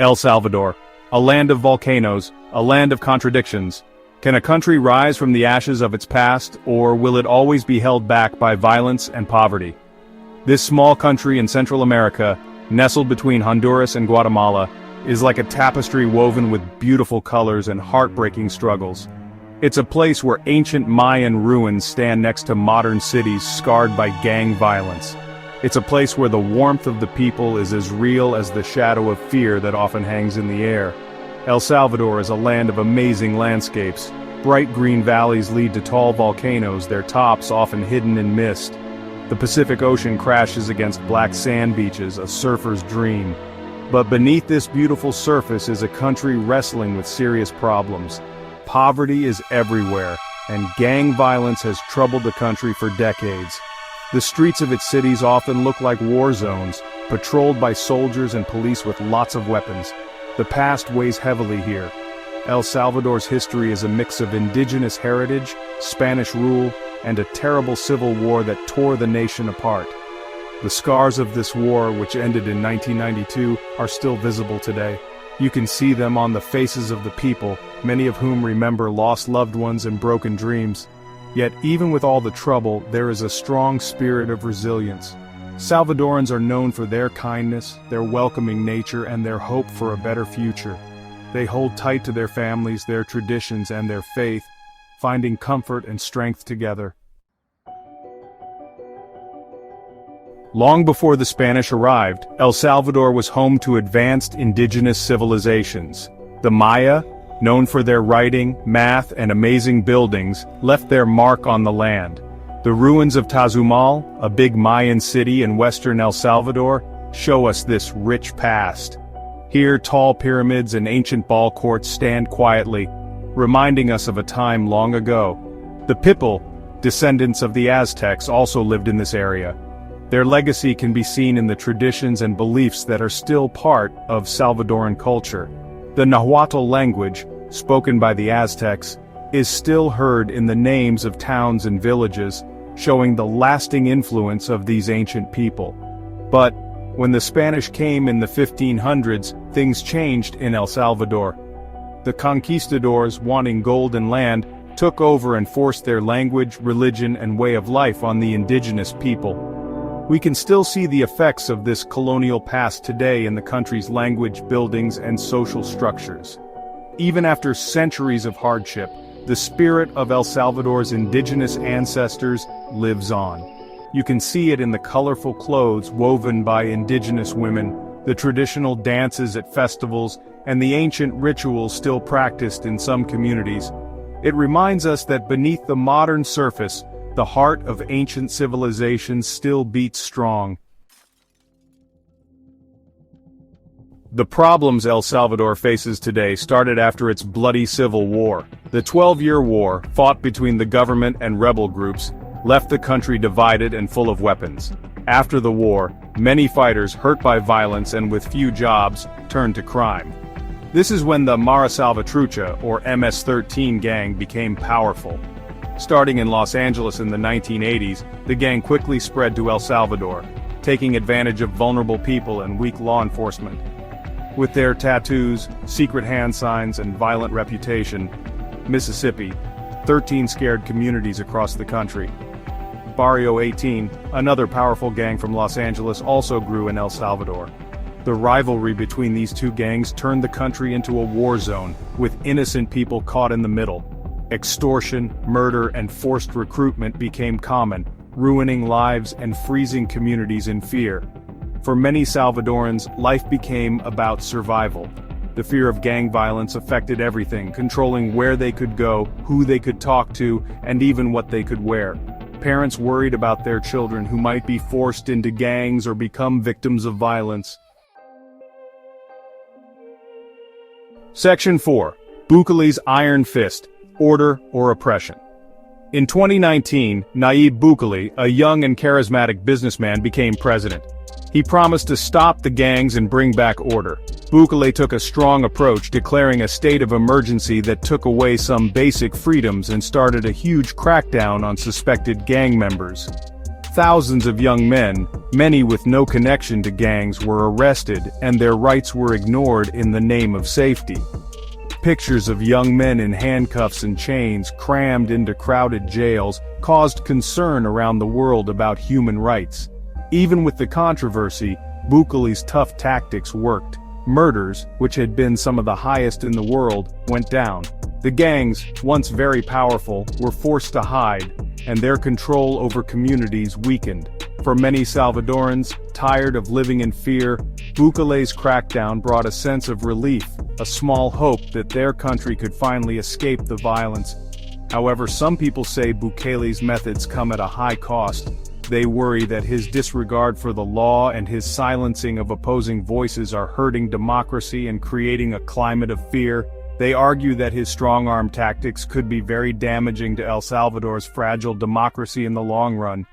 El Salvador, a land of volcanoes, a land of contradictions. Can a country rise from the ashes of its past, or will it always be held back by violence and poverty? This small country in Central America, nestled between Honduras and Guatemala, is like a tapestry woven with beautiful colors and heartbreaking struggles. It's a place where ancient Mayan ruins stand next to modern cities scarred by gang violence. It's a place where the warmth of the people is as real as the shadow of fear that often hangs in the air. El Salvador is a land of amazing landscapes. Bright green valleys lead to tall volcanoes, their tops often hidden in mist. The Pacific Ocean crashes against black sand beaches, a surfer's dream. But beneath this beautiful surface is a country wrestling with serious problems. Poverty is everywhere, and gang violence has troubled the country for decades. The streets of its cities often look like war zones, patrolled by soldiers and police with lots of weapons. The past weighs heavily here. El Salvador's history is a mix of indigenous heritage, Spanish rule, and a terrible civil war that tore the nation apart. The scars of this war, which ended in 1992, are still visible today. You can see them on the faces of the people, many of whom remember lost loved ones and broken dreams. Yet even with all the trouble, there is a strong spirit of resilience. Salvadorans are known for their kindness, their welcoming nature, and their hope for a better future. They hold tight to their families, their traditions, and their faith, finding comfort and strength together. Long before the Spanish arrived, El Salvador was home to advanced indigenous civilizations. The Maya, known for their writing, math, and amazing buildings, left their mark on the land. The ruins of Tazumal, a big Mayan city in western El Salvador, show us this rich past. Here, tall pyramids and ancient ball courts stand quietly, reminding us of a time long ago. The Pipil, descendants of the Aztecs, also lived in this area. Their legacy can be seen in the traditions and beliefs that are still part of Salvadoran culture. The Nahuatl language, spoken by the Aztecs, is still heard in the names of towns and villages, showing the lasting influence of these ancient people. But when the Spanish came in the 1500s, things changed in El Salvador. The conquistadors, wanting gold and land, took over and forced their language, religion, and way of life on the indigenous people. We can still see the effects of this colonial past today in the country's language, buildings, and social structures. Even after centuries of hardship, the spirit of El Salvador's indigenous ancestors lives on. You can see it in the colorful clothes woven by indigenous women, the traditional dances at festivals, and the ancient rituals still practiced in some communities. It reminds us that beneath the modern surface, the heart of ancient civilizations still beats strong. The problems El Salvador faces today started after its bloody civil war. The 12-year war, fought between the government and rebel groups, left the country divided and full of weapons. After the war, many fighters hurt by violence and with few jobs turned to crime. This is when the Mara Salvatrucha, or MS-13 gang, became powerful. Starting in Los Angeles in the 1980s, the gang quickly spread to El Salvador, taking advantage of vulnerable people and weak law enforcement. With their tattoos, secret hand signs, and violent reputation, Mississippi, 13 scared communities across the country. Barrio 18, another powerful gang from Los Angeles, also grew in El Salvador. The rivalry between these two gangs turned the country into a war zone, with innocent people caught in the middle. Extortion, murder, and forced recruitment became common, ruining lives and freezing communities in fear. For many Salvadorans, life became about survival. The fear of gang violence affected everything, controlling where they could go, who they could talk to, and even what they could wear. Parents worried about their children who might be forced into gangs or become victims of violence. Section 4. Bukele's Iron Fist. Order or oppression. In 2019, Nayib Bukele, a young and charismatic businessman, became president. He promised to stop the gangs and bring back order. Bukele took a strong approach, declaring a state of emergency that took away some basic freedoms and started a huge crackdown on suspected gang members. Thousands of young men, many with no connection to gangs, were arrested and their rights were ignored in the name of safety. Pictures of young men in handcuffs and chains crammed into crowded jails caused concern around the world about human rights. Even with the controversy, Bukele's tough tactics worked. Murders, which had been some of the highest in the world, went down. The gangs, once very powerful, were forced to hide, and their control over communities weakened. For many Salvadorans, tired of living in fear, Bukele's crackdown brought a sense of relief, a small hope that their country could finally escape the violence. However, some people say Bukele's methods come at a high cost. They worry that his disregard for the law and his silencing of opposing voices are hurting democracy and creating a climate of fear. They argue that his strong-arm tactics could be very damaging to El Salvador's fragile democracy in the long run.